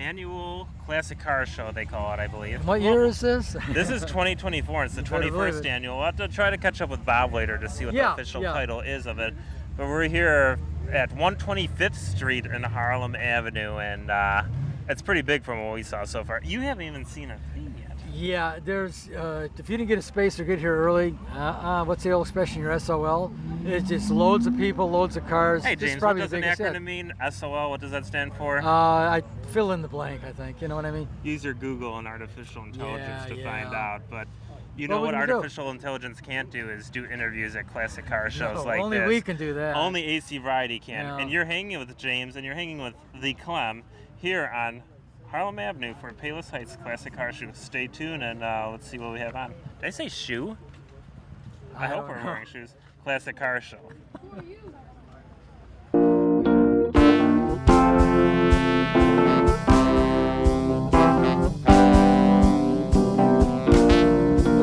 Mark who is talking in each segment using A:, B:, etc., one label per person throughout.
A: annual classic car show, they call it, I believe.
B: What year is this?
A: This is 2024. It's the
B: You better believe
A: 21st
B: it.
A: annual. We'll have to try to catch up with Bob later to see what the official title is of it. But we're here at 125th Street and Harlem Avenue, and it's pretty big from what we saw so far. You haven't even seen a thing yet.
B: Yeah, there's, if you didn't get a space or get here early, what's the old expression, you're SOL? It's just loads of people, loads of cars.
A: Hey,
B: This is
A: James, what
B: probably
A: does
B: the
A: an
B: biggest
A: acronym
B: hit.
A: mean? SOL, what does that stand for?
B: I fill in the blank, I think. You know what I mean?
A: Use your Google and artificial intelligence to find
B: yeah.
A: out. But you
B: What
A: know what
B: would you do?
A: artificial intelligence can't do is do interviews at classic car shows
B: No,
A: like
B: only
A: this.
B: we can do that.
A: Only AC Variety can.
B: Yeah.
A: And you're hanging with James and you're hanging with the Clem here on Harlem Avenue for Palos Heights Classic Car Show. Stay tuned and let's see what we have on. Did I say shoe? I hope
B: don't
A: we're
B: know.
A: wearing shoes. Classic Car Show.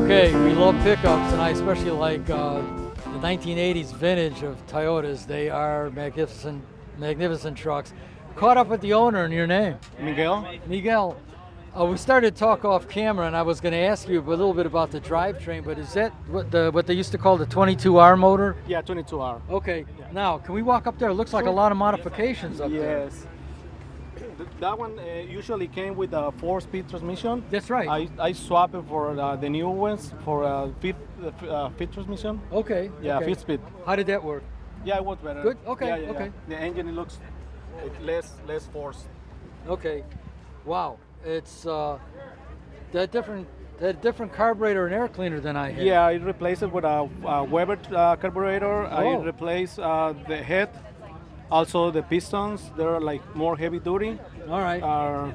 B: Okay, we love pickups, and I especially like the 1980s vintage of Toyotas. They are magnificent, magnificent trucks. Caught up with the owner in your name.
C: Miguel?
B: Miguel. We started to talk off camera, and I was going to ask you a little bit about the drivetrain, but is that what they used to call the 22R motor?
C: Yeah, 22R.
B: Okay. Now, can we walk up there? It looks like a lot of modifications up there.
C: Yes. That one usually came with a 4-speed transmission.
B: That's right.
C: I swapped it for the new ones for a fifth transmission.
B: Okay.
C: Yeah,
B: okay.
C: 5th speed.
B: How did that work?
C: Yeah, it was better.
B: Good? Okay,
C: Yeah,
B: okay.
C: Yeah. The engine, it looks less force.
B: Okay. Wow. It's that different carburetor and air cleaner than I had.
C: Yeah, I replaced it with a Weber carburetor. I
B: Oh.
C: replaced the head, also the pistons. They're like more heavy duty.
B: All right.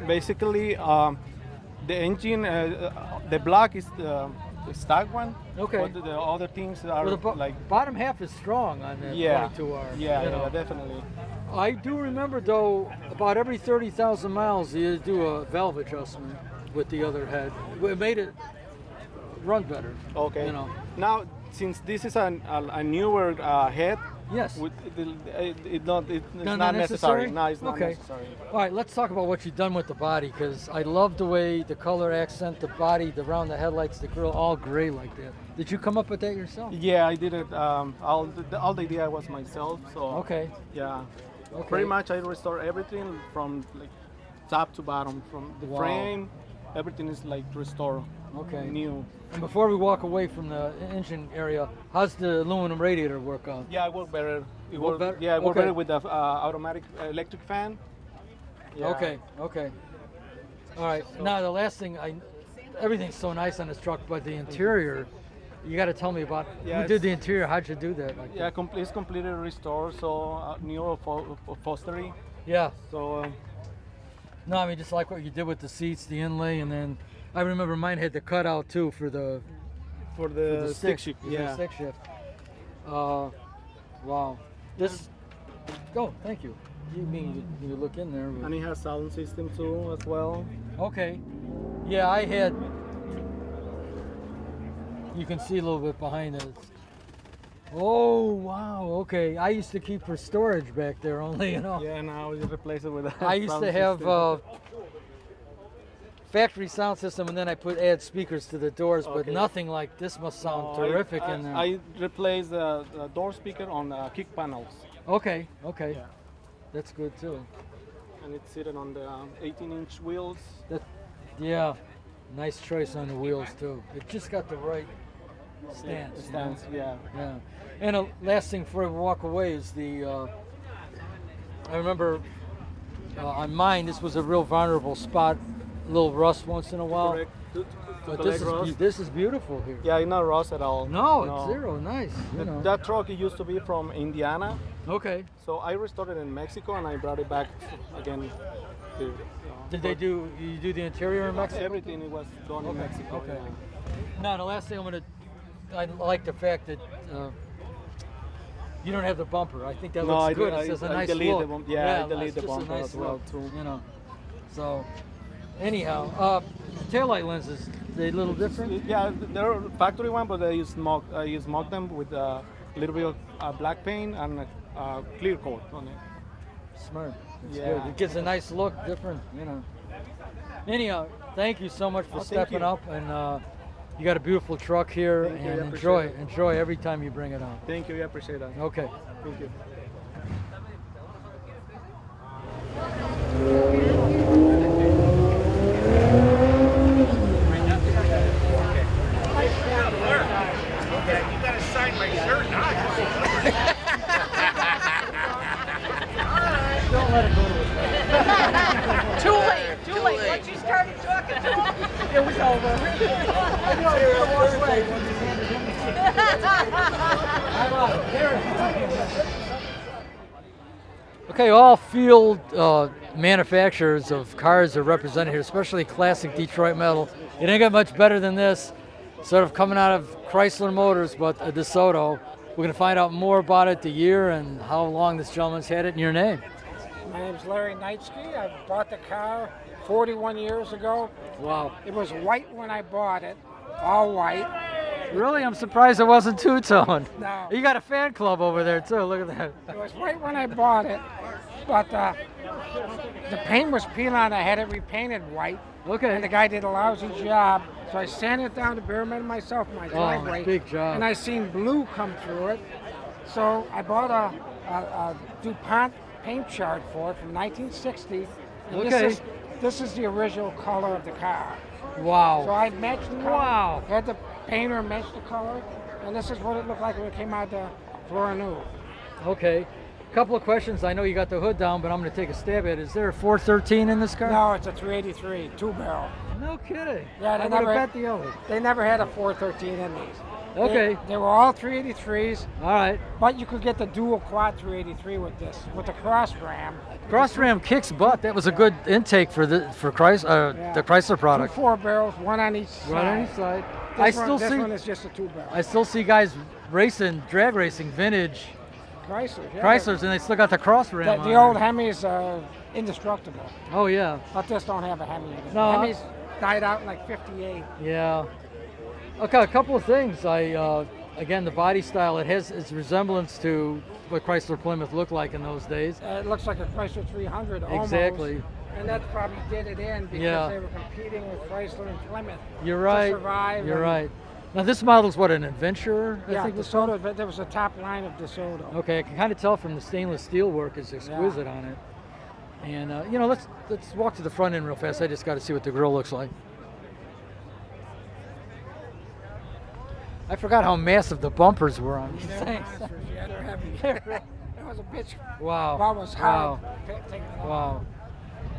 C: Basically, the engine, the block is the stock one.
B: Okay.
C: But the other things are
B: Well, the
C: like
B: bottom half is strong on the 22R.
C: Yeah,
B: you
C: yeah,
B: know.
C: definitely.
B: I do remember though, about every 30,000 miles, you do a valve adjustment with the other head. It made it run better.
C: Okay.
B: You know.
C: Now, since this is a newer head,
B: Yes.
C: it's not
B: Not
C: necessary. No, it's not
B: okay.
C: necessary.
B: All right, let's talk about what you've done with the body, because I love the way the color accent, the body, the round, the headlights, the grill, all gray like that. Did you come up with that yourself?
C: Yeah, I did it. All the idea was myself. So
B: Okay.
C: yeah,
B: Okay.
C: pretty much I restore everything from like top to bottom, from the
B: Wow.
C: frame. Everything is like restored,
B: Okay.
C: new.
B: And before we walk away from the engine area, how's the aluminum radiator work out?
C: Yeah, it worked better. It
B: Worked
C: worked
B: better?
C: Yeah, it worked
B: Okay.
C: better with the automatic electric fan. Yeah.
B: Okay, okay. All right. Now the last thing, everything's so nice on this truck, but the interior, you got to tell me about.
C: Yeah,
B: who did
C: it's-
B: the interior? How'd you do that? Like
C: Yeah, it's completely restored. So new upholstery.
B: yeah.
C: So
B: No, I mean just like what you did with the seats, the inlay, and then I remember mine had the cutout too for the
C: for the stick shift.
B: for the
C: Yeah.
B: stick shift. Wow. This. Go. Thank you. You mean you look in there? But,
C: And it has sound system too as well.
B: okay. Yeah, I had. You can see a little bit behind it. Oh wow. Okay. I used to keep for storage back there only. You know.
C: Yeah, now you replace it with a
B: I used
C: sound
B: to have
C: system.
B: factory sound system, and then I add speakers to the doors, but
C: Okay.
B: nothing like this. Must sound
C: No,
B: terrific
C: I,
B: in there.
C: I replaced the door speaker on kick panels.
B: Okay, okay,
C: Yeah.
B: that's good too.
C: And it's sitting on the 18-inch wheels.
B: Yeah, nice choice on the wheels too. It just got the right stance. you know?
C: Stance, yeah.
B: Yeah. And last thing before we walk away is the. I remember on mine, this was a real vulnerable spot. A little rust once in a while.
C: Correct.
B: But
C: collect rust.
B: this is beautiful here.
C: Yeah, it's not rust at all.
B: No, it's zero. Nice. You know.
C: That truck it used to be from Indiana,
B: Okay.
C: so I restored it in Mexico and I brought it back again. To,
B: Did they do? You do the interior in Mexico?
C: Everything it was done in
B: Okay,
C: Mexico.
B: okay.
C: yeah.
B: Now the last thing I like the fact that you don't have the bumper. I think that
C: No,
B: looks
C: I
B: good.
C: do-
B: It's just a
C: I
B: nice
C: delete
B: look.
C: the bump- yeah, I delete
B: it's
C: the
B: just a
C: bumper
B: nice
C: as well,
B: look,
C: too.
B: You know. So, anyhow, taillight lenses, they a little different.
C: Yeah, they're factory one, but I use mock them with a little bit of black paint and clear coat on it.
B: Smart. It's
C: Yeah.
B: good. It gives a nice look, different, you know. Anyhow, thank you so much for
C: thank
B: stepping
C: you.
B: up, and you got a beautiful truck here,
C: Thank you, I
B: and
C: appreciate
B: enjoy every time you bring it out.
C: Thank you. I appreciate that.
B: Okay.
C: Thank you.
D: You gotta sign my shirt now.
B: Don't let it go to his
E: Too late. Once you started talking to him, it was over.
B: Okay, all field manufacturers of cars are represented here, especially classic Detroit metal. You didn't get much better than this, sort of coming out of Chrysler Motors, but a DeSoto. We're going to find out more about it, the year, and how long this gentleman's had it in your name.
F: My name's Larry Knightsky. I bought the car 41 years ago.
B: Wow.
F: It was white when I bought it, all white.
B: Really? I'm surprised it wasn't two-tone.
F: No.
B: You got a fan club over there, too. Look at that.
F: It was white when I bought it, but the paint was peeling. I had it repainted white.
B: Okay.
F: And the guy did a lousy job, so I sanded it down to bare metal myself in my driveway.
B: Big job.
F: And I seen blue come through it, so I bought a DuPont paint chart for it from 1960. And
B: Okay.
F: This is the original color of the car. So
B: Wow.
F: I matched the color,
B: Wow.
F: had the painter match the color, and this is what it looked like when it came out the floor new.
B: Okay. Couple of questions. I know you got the hood down, but I'm going to take a stab at it. Is there a 413 in this car?
F: No, it's a 383, two barrel.
B: No kidding.
F: Yeah,
B: I
F: they
B: would have
F: never-
B: bet the other.
F: They never had a 413 in these.
B: Okay.
F: They were all 383s,
B: All right.
F: but you could get the dual quad 383 with this, with the cross ram.
B: Cross Ram kicks butt. That was a good intake for the Chrysler,
F: Yeah.
B: the Chrysler
F: Two
B: product.
F: 4 barrels, one on each side.
B: Right on each side.
F: This one is just a 2 barrel.
B: I still see guys racing, drag racing, vintage
F: Chrysler. Yeah,
B: Chryslers, and they still got the Cross Ram.
F: The
B: on
F: old
B: there.
F: Hemi's indestructible,
B: Oh yeah.
F: but this don't have a Hemi in it.
B: No,
F: Hemi's died out in like 58.
B: Yeah. Okay, a couple of things. Again, the body style, it has its resemblance to what Chrysler Plymouth looked like in those days.
F: It looks like a Chrysler 300 almost.
B: Exactly.
F: And that probably did it in because
B: Yeah.
F: they were competing with Chrysler and Plymouth.
B: You're right.
F: To survive.
B: You're
F: and-
B: right. Now this model's what, an Adventurer? I
F: Yeah,
B: think was called?
F: DeSoto. There was a top line of DeSoto.
B: Okay, I can kind of tell from the stainless steel work is exquisite on it. And you know, let's walk to the front end real fast. I just got to see what the grill looks like. I forgot how massive the bumpers were on these
F: They're
B: things.
F: monsters. Yeah, they're heavy. That was a bitch.
B: Wow.
F: That was
B: Wow.
F: hard. Taking it off.
B: Wow.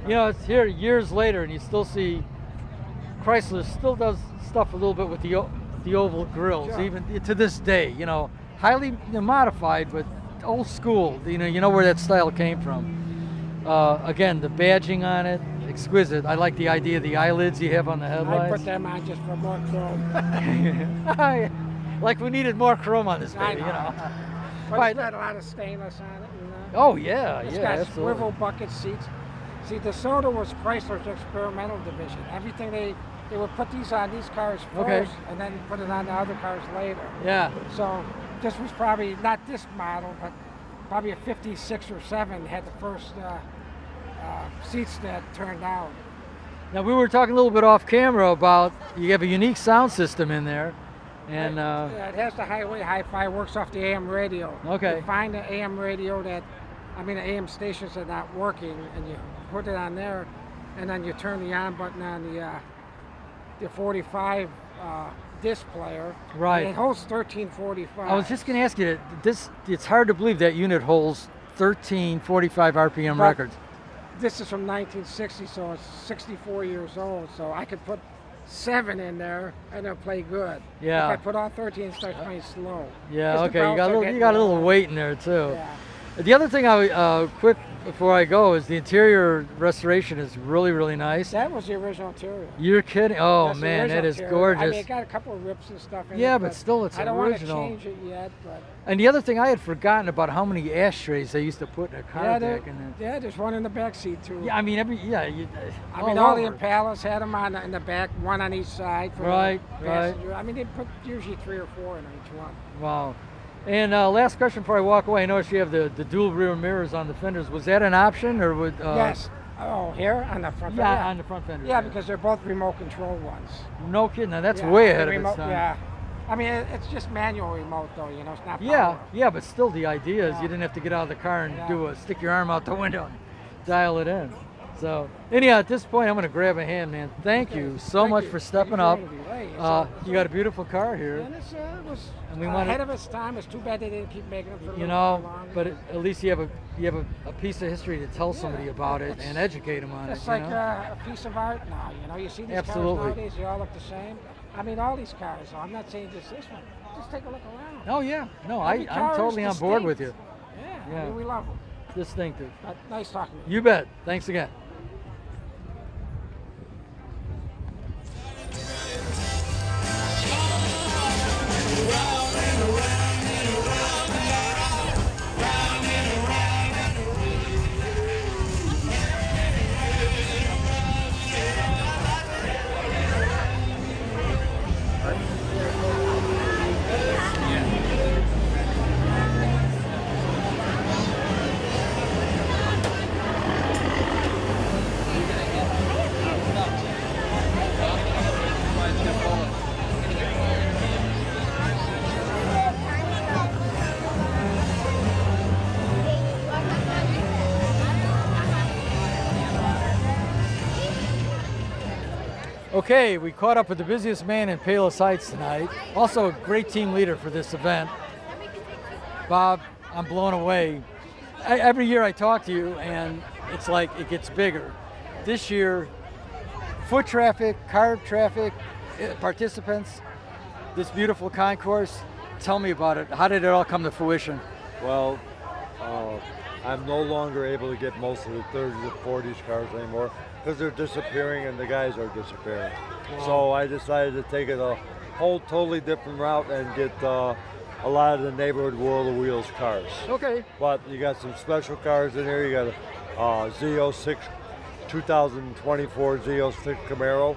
B: You know, it's here years later, and you still see Chrysler still does stuff a little bit with the oval grills,
F: Sure.
B: even to this day. You know, highly modified, but old school. You know where that style came from. Again, the badging on it, exquisite. I like the idea of the eyelids you have on the
F: I
B: headlights.
F: put them on just for more chrome.
B: Like we needed more chrome on this
F: I
B: baby,
F: know.
B: you know.
F: But
B: Right.
F: it's got a lot of stainless on it. You know?
B: Oh yeah,
F: It's
B: yeah,
F: got
B: absolutely.
F: swivel bucket seats. See, DeSoto was Chrysler's experimental division. Everything they would put these on these cars first,
B: Okay.
F: and then put it on the other cars later.
B: Yeah.
F: So this was probably not this model, but probably a 56 or 7 had the first seats that turned out.
B: Now we were talking a little bit off camera about you have a unique sound system in there, and
F: Yeah, it has the highway hi-fi, works off the AM radio.
B: Okay.
F: You find an AM radio the AM stations that are not working, and you put it on there, and then you turn the on button on the 45 disc player.
B: Right.
F: And it holds 1345.
B: I was just going to ask you, it's hard to believe that unit holds 1345 RPM
F: But
B: records.
F: This is from 1960, so it's 64 years old. So I could put 7 in there and it'll play good.
B: Yeah.
F: If I put on 13, it starts playing slow.
B: Yeah,
F: 'Cause the
B: okay, you
F: belts are
B: got
F: getting
B: a little
F: low.
B: weight in there too.
F: Yeah.
B: The other thing quick before I go is the interior restoration is really, really nice.
F: That was the original interior.
B: You're kidding? Oh
F: That's the
B: man, that
F: original
B: is
F: interior.
B: gorgeous.
F: I mean, it got a couple of rips and stuff in it.
B: Yeah, but still, it's
F: I don't
B: original.
F: want to change it yet, but
B: And the other thing, I had forgotten about how many ashtrays they used to put in a car
F: yeah,
B: deck. And
F: there's one in the back seat too.
B: yeah, I mean,
F: all the
B: over.
F: Impalas had them in the back, one on each side. For
B: Right,
F: the
B: right.
F: passenger. I mean, they put usually 3 or 4 in each one.
B: Wow. And last question before I walk away. I noticed you have the dual rear mirrors on the fenders. Was that an option, or would?
F: Yes. Oh, here on the front.
B: Yeah, on the front fenders.
F: Yeah, because they're both remote control ones.
B: No kidding. Now that's
F: Yeah,
B: way
F: the
B: ahead
F: remote,
B: of its time.
F: Yeah. I mean, it's just manual remote though. You know, it's not.
B: Yeah,
F: power.
B: yeah, but still, the idea is
F: Yeah.
B: you didn't have to get out of the car and
F: Yeah.
B: stick your arm out the window and dial it in. So, anyhow, at this point, I'm going to grab a hand, man. Thank you so
F: Thank
B: much
F: you.
B: for
F: Thank
B: stepping
F: you for
B: up.
F: letting me wait.
B: You got a beautiful car here.
F: And it was
B: And we wanted-
F: ahead of its time. It's too bad they didn't keep making them for a
B: You
F: little
B: know,
F: more longer.
B: but at least you have a piece of history to tell somebody about it and educate them on it.
F: It's
B: you
F: like
B: know?
F: a piece of art now. You know, you see these
B: Absolutely.
F: cars nowadays, they all look the same. I mean, all these cars. I'm not saying just this one. Just take a look around.
B: Oh yeah, no,
F: Every
B: I'm
F: car is
B: totally on board with you.
F: distinct. Yeah,
B: Yeah.
F: I mean, we love them.
B: Distinctive.
F: But nice talking to you.
B: You bet. Thanks again. Okay, we caught up with the busiest man in Palos Heights tonight. Also a great team leader for this event. Bob, I'm blown away. Every year I talk to you and it's like it gets bigger. This year, foot traffic, car traffic, participants, this beautiful concourse. Tell me about it. How did it all come to fruition?
G: Well, I'm no longer able to get most of the 30s and 40s cars anymore because they're disappearing and the guys are disappearing. So I decided to take it a whole totally different route and get a lot of the neighborhood World of Wheels cars.
B: Okay.
G: But you got some special cars in here. You got a Z06 2024 Z06 Camaro,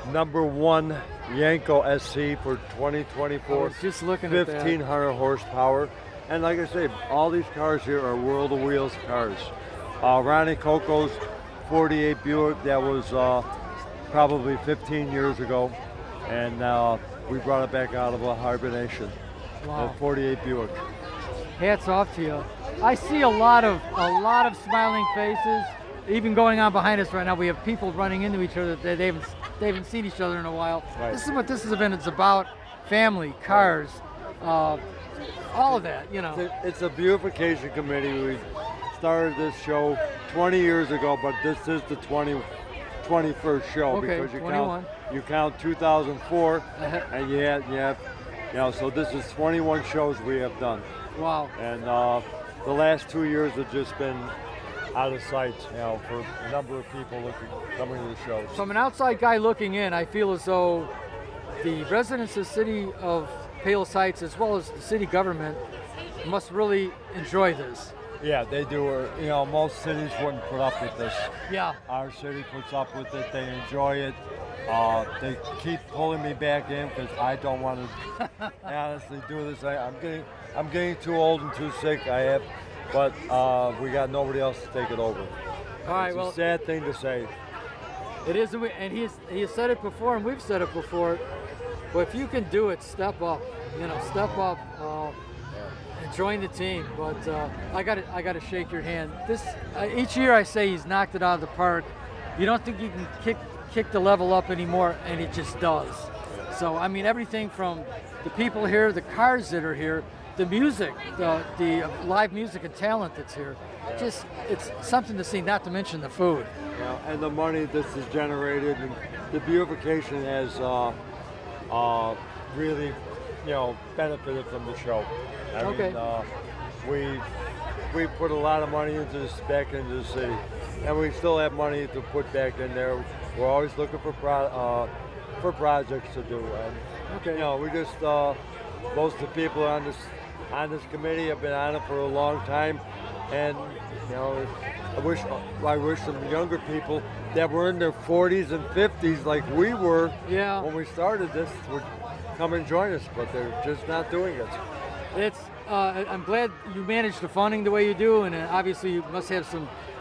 G: #1 Yanko SC for 2024.
B: I was just looking at that.
G: 1,500 horsepower. And like I say, all these cars here are World of Wheels cars. Ronnie Coco's 48 Buick, that was probably 15 years ago. And we brought it back out of a hibernation.
B: Wow.
G: 48 Buick.
B: Hats off to you. I see a lot of smiling faces. Even going on behind us right now, we have people running into each other that they haven't seen each other in a while.
G: Right.
B: This is what this event is about: family, cars, all of that. You know.
G: It's a beautification committee. We started this show 20 years ago, but this is the 21st show
B: Okay,
G: because
B: 21.
G: you count 2004, and you have, so this is 21 shows we have done,
B: Wow.
G: and the last 2 years have just been out of sight, for a number of people coming to the shows.
B: From an outside guy looking in, I feel as though the residents of the city of Palos Heights, as well as the city government, must really enjoy this.
G: Yeah, they do. Most cities wouldn't put up with this.
B: Yeah.
G: Our city puts up with it. They enjoy it. They keep pulling me back in because I don't want to honestly do this. I'm getting too old and too sick. But we got nobody else to take it over.
B: All right.
G: It's
B: Well,
G: a sad thing to say.
B: it is, and he has said it before, and we've said it before. But if you can do it, step up. Step up and join the team. But I got to shake your hand. Each year I say he's knocked it out of the park. You don't think you can kick the level up anymore, and it just does. So I mean, everything from the people here, the cars that are here, the music, the live music and talent that's here. Just it's something to see. Not to mention the food.
G: And the money this is generated, and the beautification has really, benefited from the show. I mean, we put a lot of money back into the city, and we still have money to put back in there. We're always looking for projects to do, and we just most of the people on this committee have been on it for a long time, and I wish some younger people that were in their 40s and 50s like we were when we started this would come and join us, but they're just not doing it.
B: I'm glad you managed the funding the way you do, and obviously you must have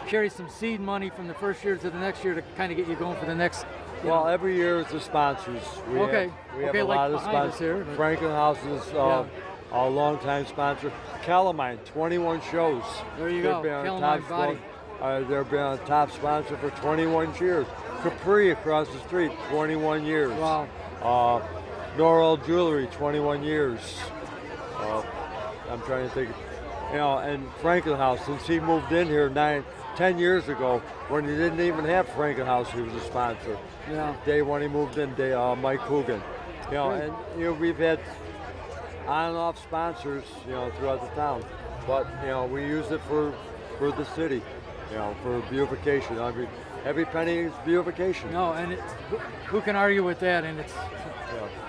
B: carry some seed money from the first year to the next year to kind of get you going for the next.
G: Well, every year it's the sponsors. We have a lot of sponsors.
B: Here,
G: Frankenhouse is a longtime sponsor. Calamine, 21 shows.
B: There you go. Calamine Body.
G: They've been a top sponsor for 21 years. Capri across the street, 21 years.
B: Wow.
G: Norel Jewelry, 21 years. I'm trying to think, and Frankenhouse, since he moved in here 10 years ago, when he didn't even have Frankenhouse, he was a sponsor.
B: Yeah.
G: Day when he moved in, Mike Coogan. We've had on and off sponsors, throughout the town, but we use it for the city, for beautification. I mean, every penny is beautification.
B: No, and who can argue with that? And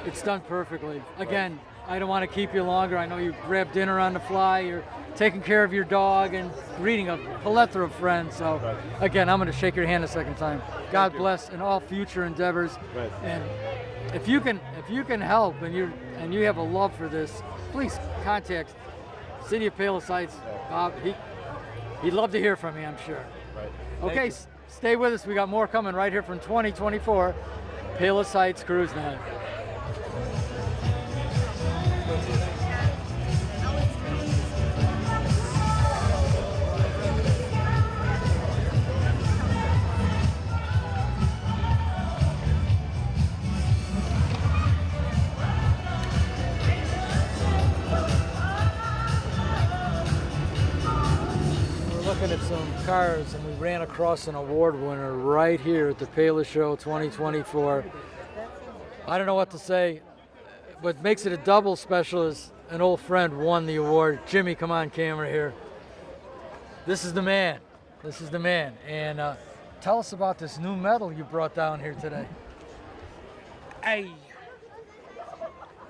B: it's done perfectly. Again, I don't want to keep you longer. I know you grabbed dinner on the fly. You're taking care of your dog and greeting a plethora of friends. So, again, I'm going to shake your hand a second time. God bless in all future endeavors.
G: Right.
B: And if you can help and you have a love for this, please contact City of Palos Heights. He'd love to hear from you, I'm sure.
G: Right.
B: Okay, stay with us. We got more coming right here from 2024 Palos Heights Cruise Night. Looking at some cars, and we ran across an award winner right here at the Palos Show 2024. I don't know what to say. What makes it a double special is an old friend won the award. Jimmy, come on camera here. This is the man. This is the man. And tell us about this new medal you brought down here today.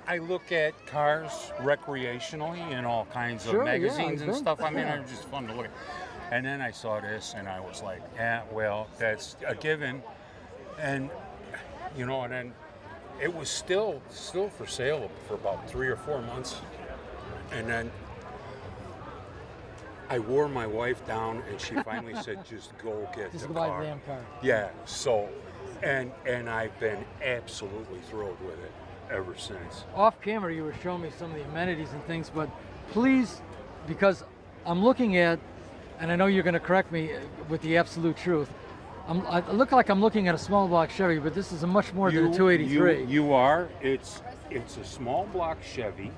H: I look at cars recreationally in all kinds of magazines and stuff. I mean, they're just fun to look at. And then I saw this, and I was like, well, that's a given. And, and then it was still for sale for about 3 or 4 months. And then I wore my wife down, and she finally said, just go get the car.
B: Just buy the damn car.
H: Yeah, so, and I've been absolutely thrilled with it ever since.
B: Off camera, you were showing me some of the amenities and things, but please, because I'm looking at, and I know you're going to correct me with the absolute truth, I look like I'm looking at a small block Chevy, but this is a much more than a 283.
H: You are. It's a small block Chevy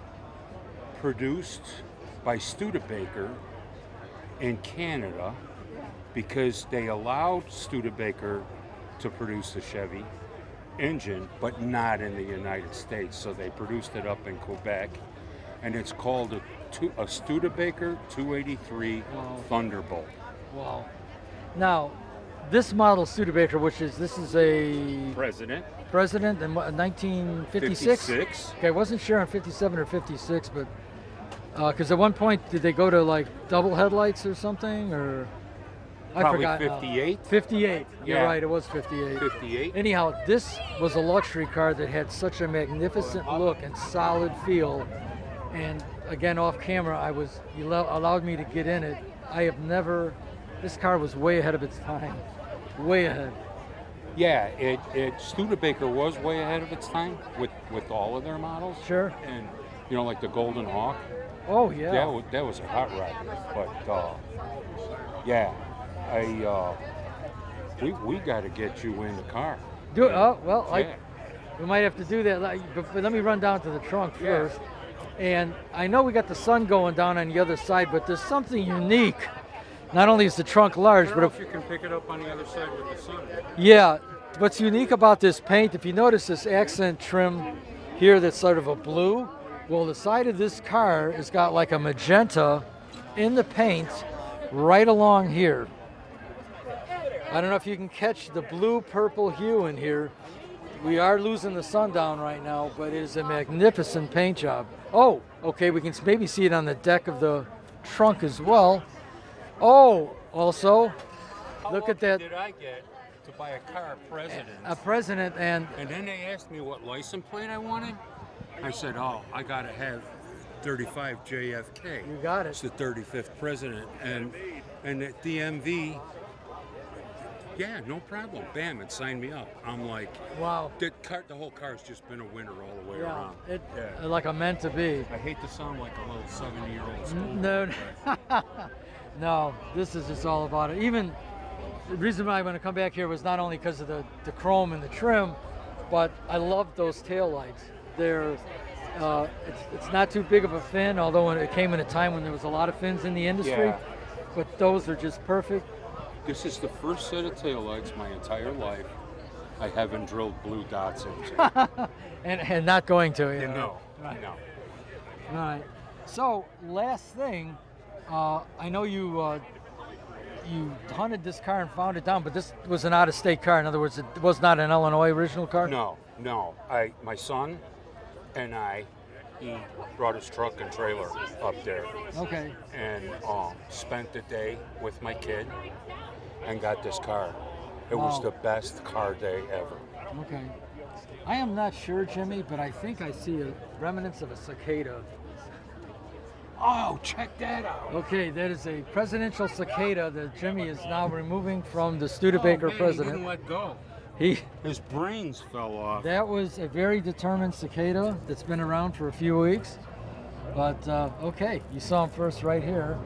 H: produced by Studebaker in Canada, because they allowed Studebaker to produce a Chevy engine, but not in the United States. So they produced it up in Quebec, and it's called a Studebaker 283 Thunderbolt.
B: Wow. Now, this model Studebaker, this is a
H: President
B: in 1956?
H: 56.
B: Okay, I wasn't sure on 57 or 56, but because at one point, did they go to like double headlights or something, or
H: Probably
B: I forgot.
H: 58.
B: 58. You're
H: Yeah.
B: right. It was 58.
H: 58.
B: Anyhow, this was a luxury car that had such a magnificent look and solid feel. And again, off camera, you allowed me to get in it. I have never. This car was way ahead of its time. Way ahead.
H: Yeah, Studebaker was way ahead of its time with all of their models.
B: Sure.
H: And like the Golden Hawk.
B: Oh yeah.
H: That was a hot rod. But yeah, we got to get you in the car.
B: Do it. Oh well,
H: Yeah.
B: we might have to do that. But let me run down to the trunk first. And I know we got the sun going down on the other side, but there's something unique. Not only is the trunk large, but
H: if you can pick it up on the other side with the sun.
B: yeah, what's unique about this paint, if you notice this accent trim here that's sort of a blue, well, the side of this car has got like a magenta in the paint right along here. I don't know if you can catch the blue-purple hue in here. We are losing the sun down right now, but it is a magnificent paint job. Oh, okay, we can maybe see it on the deck of the trunk as well. Oh, also, look at that.
H: Did I get to buy a car, President?
B: A President, and
H: then they asked me what license plate I wanted. I said, I got to have 35 JFK.
B: You got it.
H: It's the 35th president, and at DMV, yeah, no problem. Bam, it signed me up. I'm like,
B: Wow.
H: the whole car's just been a winner all the way
B: Yeah,
H: around.
B: like a meant to be.
H: I hate to sound like a little 70-year-old school.
B: No, no, this is just all about it. Even the reason why I want to come back here was not only because of the chrome and the trim, but I love those taillights. They're, it's not too big of a fin, although it came in a time when there was a lot of fins in the industry,
H: Yeah.
B: but those are just perfect.
H: This is the first set of taillights my entire life I haven't drilled blue dots into.
B: and not going to, you know.
H: No,
B: Right.
H: no.
B: All right. So last thing, I know you hunted this car and found it down, but this was an out-of-state car. In other words, it was not an Illinois original car.
H: No. My son and he brought his truck and trailer up there
B: Okay.
H: and spent the day with my kid and got this car. It
B: Wow.
H: was the best car day ever.
B: Okay. I am not sure, Jimmy, but I think I see a remnants of a cicada.
H: Oh, check that out.
B: Okay, that is a presidential cicada that Jimmy is now removing from the Studebaker
H: He
B: president.
H: didn't let go.
B: He
H: His brains fell off.
B: That was a very determined cicada that's been around for a few weeks. But okay, you saw him first right here.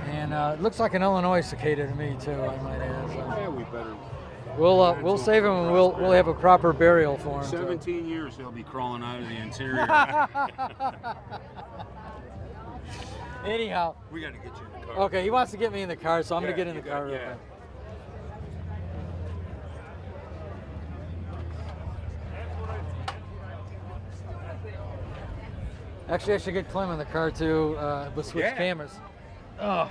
B: And it looks like an Illinois cicada to me too, I might add. So
H: Yeah, we better.
B: we'll save him and we'll have a proper burial for him. too.
H: 17 years he'll be crawling out of the interior.
B: Anyhow,
H: We got to get you in the car.
B: okay, he wants to get me in the car, so I'm
H: Yeah,
B: gonna get in the
H: you
B: car
H: got-
B: real
H: yeah.
B: quick. Actually, I should get Clem in the car too. We'll switch
H: Yeah.
B: cameras. Oh,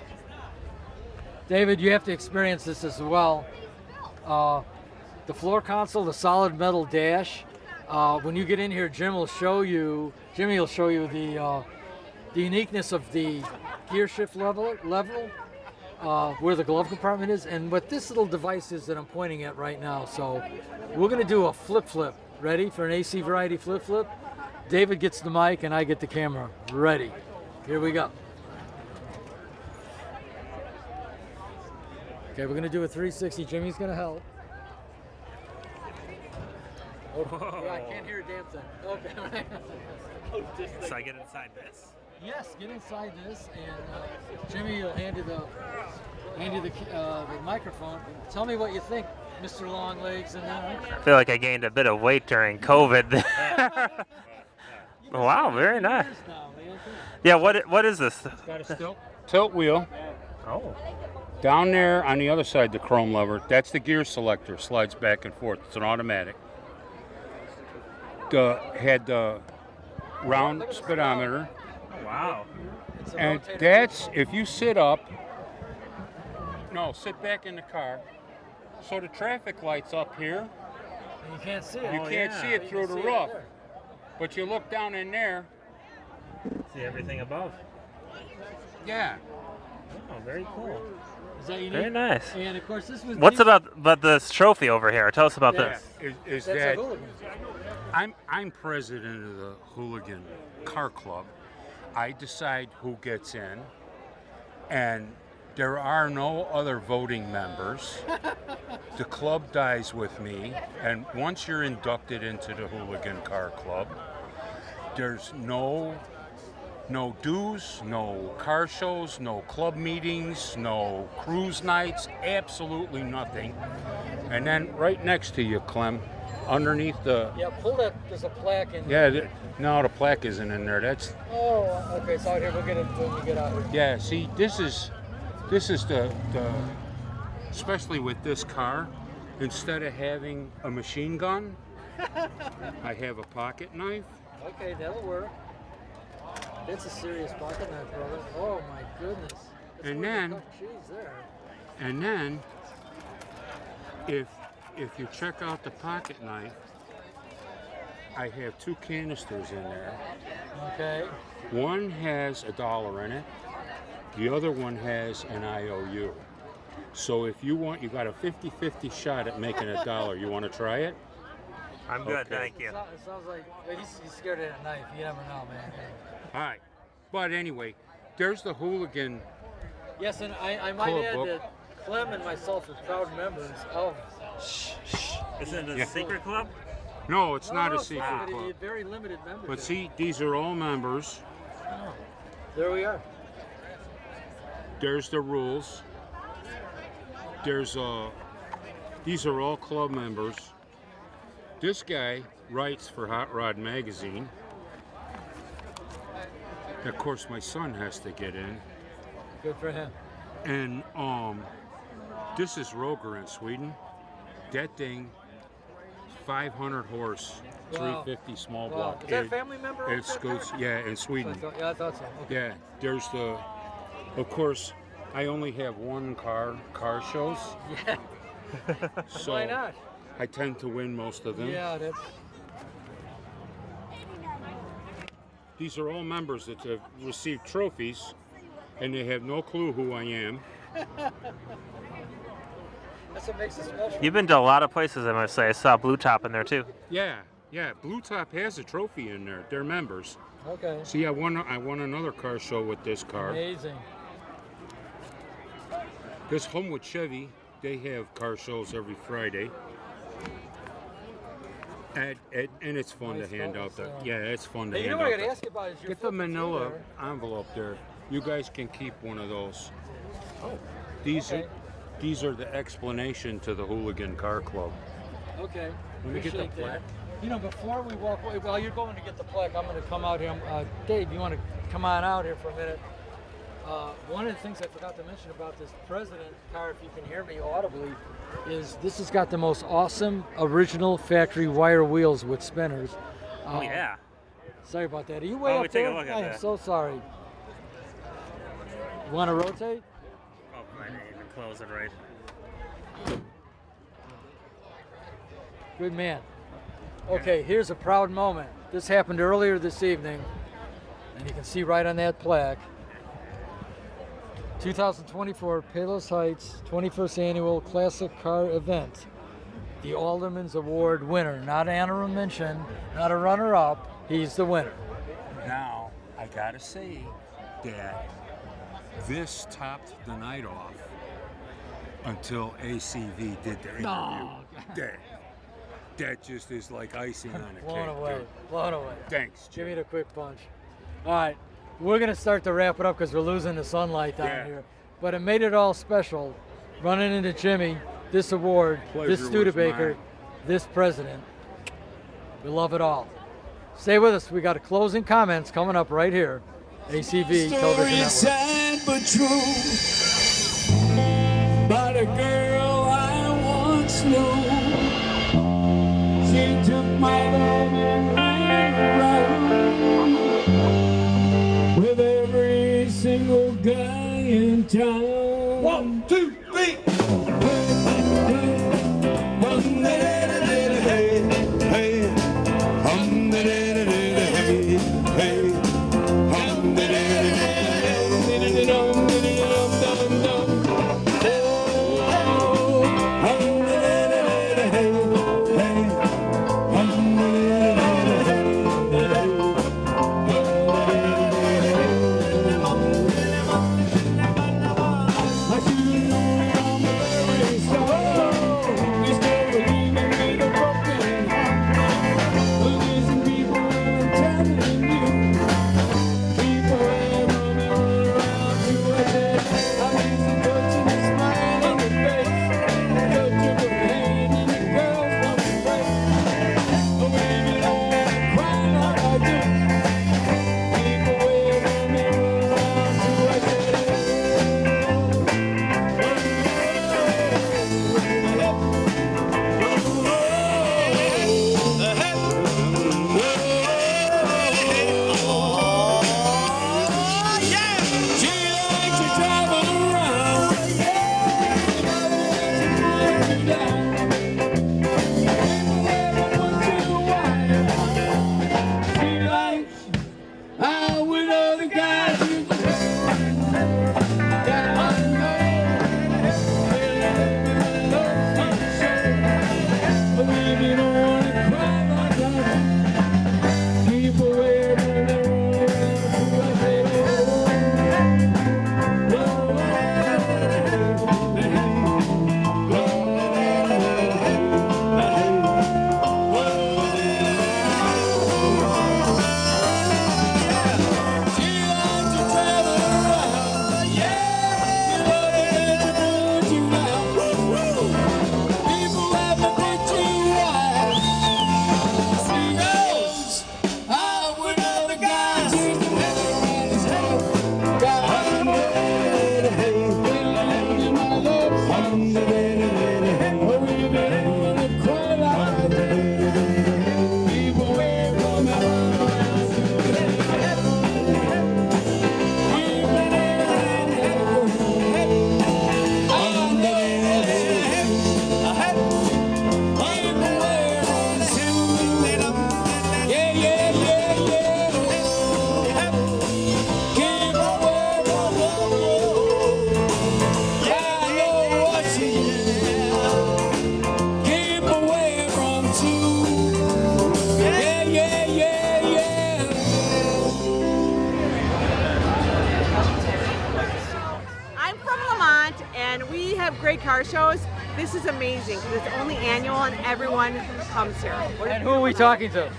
B: David, you have to experience this as well. The floor console, the solid metal dash. When you get in here, Jimmy will show you the uniqueness of the gear shift level, where the glove compartment is, and what this little device is that I'm pointing at right now. So we're gonna do a flip. Ready for an AC variety flip? David gets the mic and I get the camera. Ready. Here we go. Okay, we're gonna do a 360. Jimmy's gonna help. Yeah, I can't hear a damn thing. Okay.
A: So I get inside this.
B: Yes, get inside this, and Jimmy will hand you the microphone. Tell me what you think, Mr. Longlegs. And
A: I feel like I gained a bit of weight during COVID. Wow, very nice. Yeah, what is this?
H: Got a tilt wheel.
A: Oh.
H: Down there on the other side, the chrome lever, that's the gear selector, slides back and forth. It's an automatic. Had the round speedometer,
A: Wow.
H: and that's, if you sit up, no, sit back in the car. So the traffic light's up here.
B: you can't see it.
H: You can't see it
B: You
H: through
B: can
H: the
B: see it
H: roof,
B: there.
H: but you look down in there,
A: See everything above.
H: yeah.
A: Oh, very cool.
B: Is that unique?
A: Very nice.
B: And of course, this was.
A: What's about this trophy over here? Tell us about
B: Yeah.
A: this.
H: Is
B: That's a
H: that
B: hooligan.
H: I'm president of the Hooligan Car Club. I decide who gets in, and there are no other voting members. The club dies with me, and once you're inducted into the Hooligan Car Club, there's no dues, no car shows, no club meetings, no cruise nights, absolutely nothing. And then right next to you, Clem, underneath the
B: Yeah, pull that. There's a plaque in.
H: no, the plaque isn't in there. That's
B: Oh, okay. So out here, we'll get it when we get out here.
H: yeah. See, this is the especially with this car. Instead of having a machine gun, I have a pocket knife.
B: Okay, that'll work. That's a serious pocket knife, brother. Oh my goodness. That's
H: And
B: where you
H: then-
B: cut cheese there.
H: And then, if you check out the pocket knife, I have two canisters in there.
B: Okay.
H: One has $1 in it. The other one has an IOU. So if you want, you got a 50-50 shot at making $1. You want to try it?
A: I'm good,
H: Okay.
A: thank you.
B: It sounds like he's scared of that knife. You never know, man.
H: All right. But anyway, there's the hooligan.
B: Yes, and I might
H: Club
B: add
H: book.
B: that Clem and myself are proud members of.
A: Isn't it a
H: Yeah.
A: secret club?
H: No, it's not
B: No,
H: a secret
B: but
H: club.
B: a very limited membership.
H: But see, these are all members.
B: There we are.
H: There's the rules. There's these are all club members. This guy writes for Hot Rod Magazine. Of course, my son has to get in.
B: Good for him.
H: And this is Roger in Sweden. That thing, 500 horse,
B: Wow.
H: 350 small
B: Wow.
H: block.
B: Is that a family member?
H: It goes, yeah, in Sweden.
B: Yeah, I thought so. Okay.
H: Yeah, there's the. Of course, I only have one car shows,
B: Yeah.
H: so
B: Why not?
H: I tend to win most of them.
B: Yeah, that's.
H: These are all members that have received trophies, and they have no clue who I am.
B: That's what makes it special.
A: You've been to a lot of places, I must say. I saw Blue Top in there too.
H: Yeah, Blue Top has a trophy in there. They're members.
B: Okay.
H: See, I won another car show with this car.
B: Amazing.
H: This Homewood Chevy, they have car shows every Friday. And it's fun
B: Nice
H: to hand out
B: focus,
H: the. Yeah, it's fun to
B: Hey, you
H: hand
B: know what I
H: out
B: gotta ask you about is your
H: Get the
B: flipping through
H: manila
B: there.
H: envelope there. You guys can keep one of those.
B: Oh,
H: These
B: okay.
H: these are the explanation to the Hooligan Car Club.
B: Okay.
H: Let me get the
B: Appreciate that.
H: plaque.
B: You know, before we walk away, while you're going to get the plaque, I'm going to come out here. Dave, you want to come on out here for a minute? One of the things I forgot to mention about this President car, if you can hear me audibly, is this has got the most awesome original factory wire wheels with spinners.
A: Oh yeah.
B: Sorry about that. Are you way
A: Why don't
B: up
A: we take a
B: there?
A: look at
B: I am
A: that?
B: so sorry. You want to rotate?
A: Oh, I didn't even close it right.
B: Good man. Okay, here's a proud moment. This happened earlier this evening, and you can see right on that plaque. 2024 Palos Heights 21st Annual Classic Car Event. The Alderman's Award winner, not an honorable mention, not a runner-up. He's the winner.
H: Now, I gotta say that this topped the night off until ACV did the interview.
B: No.
H: That just is like icing on a
B: Blown
H: cake.
B: away.
H: dude.
B: Blown away.
H: Thanks,
B: Give
H: Jim.
B: me the quick punch. All right, we're gonna start to wrap it up because we're losing the sunlight down
H: Yeah.
B: here. But it made it all special. Running into Jimmy, this award,
H: Pleasure
B: this
H: was
B: Studebaker,
H: mine.
B: this president. We love it all. Stay with us. We got a closing comments coming up right here. ACV Television Network.
I: sad but true about a girl I once knew. She took my love and ran around with every single guy in town. 1, 2, 3. People waiting around to
E: car shows, this is amazing because it's only annual and everyone comes here.
B: And who are we talking to?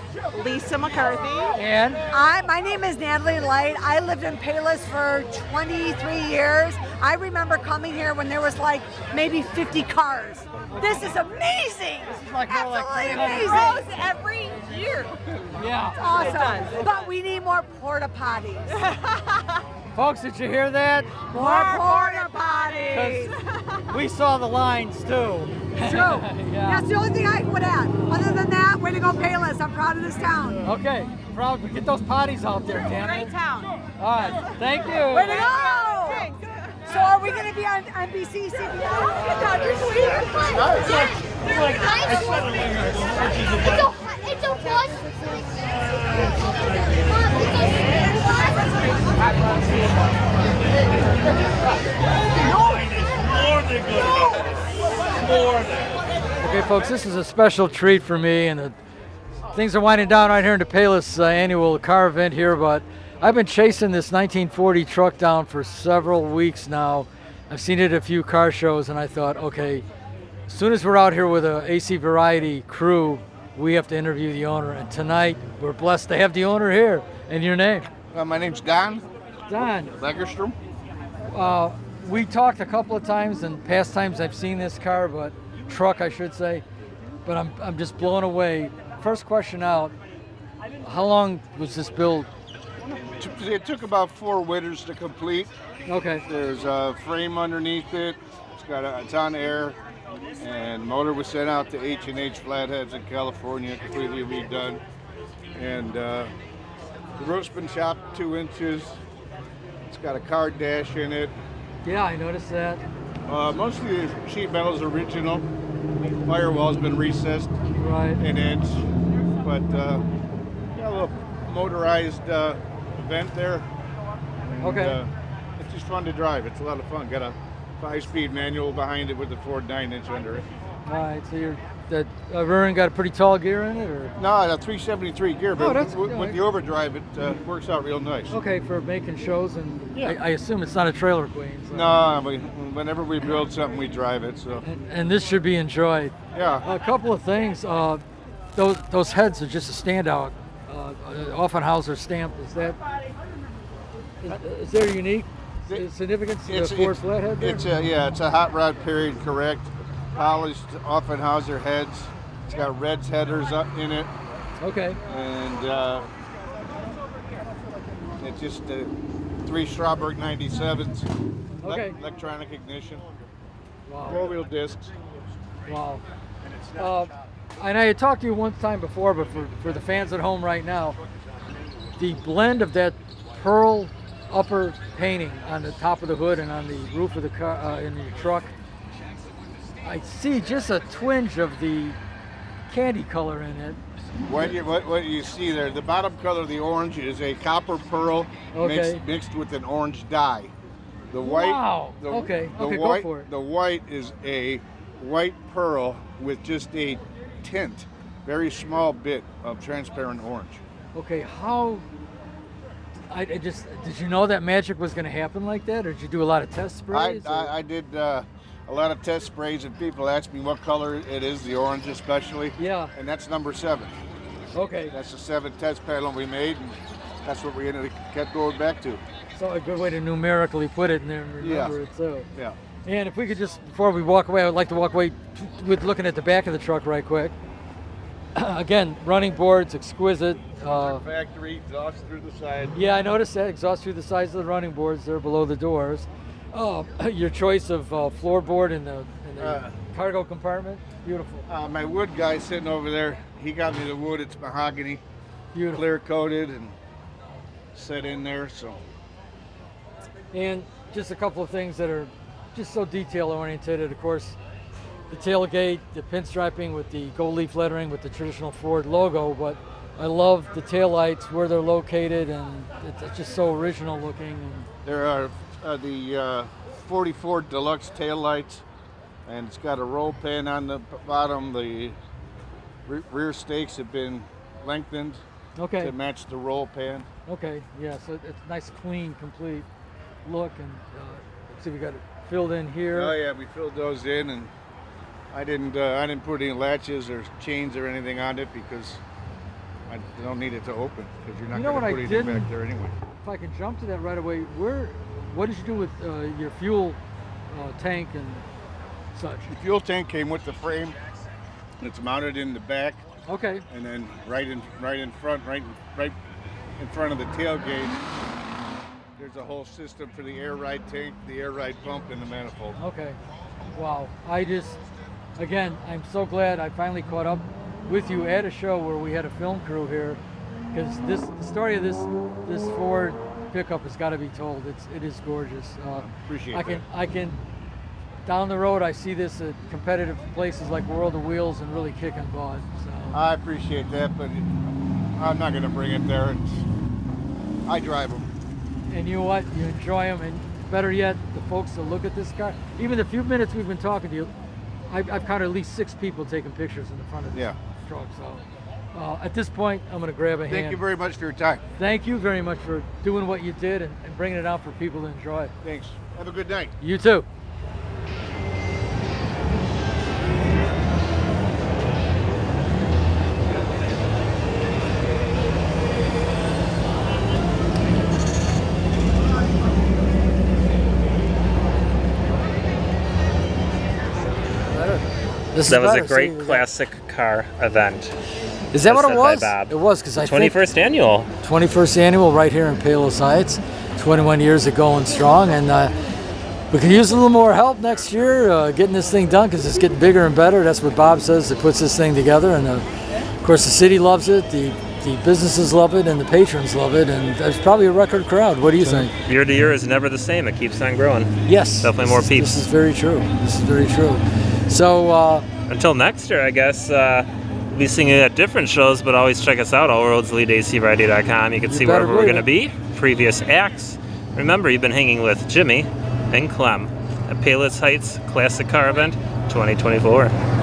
E: Lisa McCarthy.
B: And?
J: My name is Natalie Light. I lived in Palos for 23 years. I remember coming here when there was like maybe 50 cars. This is amazing.
B: This is like more like
J: Absolutely
B: 300
J: amazing.
E: Grows every year.
B: Yeah.
J: It's awesome.
E: It does.
J: But we need more porta potties.
B: Folks, did you hear that?
J: More porta potties.
B: We saw the lines too.
J: True.
B: Yeah.
J: That's the only thing I would add. Other than that, way to go, Palos. I'm proud of this town.
B: Okay, proud. Get those potties out there, damn it.
E: Great town.
B: All right, thank you.
J: Way to go! So are we going to be on NBC,
K: It's a bus.
B: Okay, folks, this is a special treat for me, and things are winding down right here in the Palos annual car event here, but I've been chasing this 1940 truck down for several weeks now. I've seen it at a few car shows, and I thought, okay, as soon as we're out here with a AC Variety crew, we have to interview the owner, and tonight we're blessed to have the owner here. And your name?
L: My name's Don.
B: Don.
L: Lagerstrom.
B: We talked a couple of times, and past times I've seen this car, but truck I should say, but I'm just blown away. First question out, how long was this build?
L: It took about 4 winters to complete.
B: Okay.
L: There's a frame underneath it. It's got a ton of air, and motor was sent out to H&H Flatheads in California, completely redone. And the roof's been chopped 2 inches. It's got a card dash in it.
B: Yeah, I noticed that.
L: Most of the sheet metal's original. Firewall's been recessed an inch, but got a little motorized vent there. And,
B: okay.
L: It's just fun to drive. It's a lot of fun. Got a 5-speed manual behind it with the Ford 9-inch under it.
B: All right, so that rear end got a pretty tall gear in it, or?
L: No, a 373 gear, but
B: that's
L: with the overdrive, it works out real nice.
B: Okay, for making shows, and
L: Yeah.
B: I assume it's not a trailer queen. So.
L: No, whenever we build something, we drive it. So.
B: And this should be enjoyed.
L: Yeah.
B: A couple of things. Those heads are just a standout. Offenhauser stamped. Is there unique significance to the Ford flathead there?
L: It's a hot rod period correct. Polished Offenhauser heads. It's got Reds headers up in it.
B: Okay.
L: And it's just 3 Strasburg 97s.
B: Okay.
L: Electronic ignition.
B: Wow.
L: 4-wheel discs.
B: Wow. And I had talked to you one time before, but for the fans at home right now, the blend of that pearl upper painting on the top of the hood and on the roof of the car in your truck, I see just a twinge of the candy color in it.
L: What you see there, the bottom color of the orange is a copper pearl mixed with an orange dye. The white,
B: wow. Go for it.
L: The white is a white pearl with just a tint, very small bit of transparent orange.
B: Okay, how? Did you know that magic was going to happen like that, or did you do a lot of test sprays?
L: I did a lot of test sprays, and people ask me what color it is, the orange especially.
B: Yeah.
L: And that's number 7.
B: Okay.
L: That's the 7th test panel we made, and that's what we kept going back to.
B: So a good way to numerically put it in there and remember it. So.
L: Yeah.
B: And if we could just, before we walk away, I would like to walk away with looking at the back of the truck right quick. Again, running boards, exquisite.
L: Factory exhaust through the side.
B: Yeah, I noticed that. Exhaust through the sides of the running boards there below the doors. Your choice of floorboard in the cargo compartment, beautiful.
L: My wood guy sitting over there, he got me the wood. It's mahogany,
B: beautiful,
L: clear coated and set in there. So.
B: And just a couple of things that are just so detail oriented. Of course, the tailgate, the pinstriping with the gold leaf lettering with the traditional Ford logo, but I love the taillights, where they're located, and it's just so original looking. And
L: there are the 44 Deluxe taillights, and it's got a roll pan on the bottom. The rear stakes have been lengthened to match the roll pan.
B: Okay, yeah, so it's nice, clean, complete look. And see, we got filled in here.
L: Oh yeah, we filled those in, and I didn't put any latches or chains or anything on it because I don't need it to open because you're not going to put anything back there anyway.
B: If I can jump to that right away, what did you do with your fuel tank and such?
L: The fuel tank came with the frame. It's mounted in the back.
B: Okay.
L: And then right in front of the tailgate, there's a whole system for the air ride tank, the air ride pump, and the manifold.
B: Okay. Wow. Again, I'm so glad I finally caught up with you at a show where we had a film crew here, because the story of this Ford pickup has got to be told. It is gorgeous.
L: Appreciate that.
B: I can down the road I see this at competitive places like World of Wheels and really kicking butt. So
L: I appreciate that, but I'm not going to bring it there. I drive them.
B: And you know what? You enjoy them, and better yet, the folks that look at this car. Even the few minutes we've been talking to you, I've counted at least 6 people taking pictures in the front of this truck. So at this point, I'm going to grab a hand.
L: Thank you very much for your time.
B: Thank you very much for doing what you did and bringing it out for people to enjoy.
L: Thanks. Have a good night.
B: You too.
A: That was a great classic car event.
B: Is that what it was?
A: Bob.
B: It was, because I think
A: 21st annual.
B: 21st annual right here in Palos Heights. 21 years of going strong, and we could use a little more help next year getting this thing done, because it's getting bigger and better. That's what Bob says that puts this thing together, and of course the city loves it, the businesses love it, and the patrons love it, and there's probably a record crowd. What do you think?
A: Year to year is never the same. It keeps on growing.
B: Yes.
A: Definitely more peeps.
B: This is very true. This is very true. So
A: until next year, I guess we'll be singing at different shows, but always check us out, allroadsleadacradio.com. You can see wherever we're going to be, previous acts. Remember, you've been hanging with Jimmy and Clem at Palos Heights Classic Car Event 2024.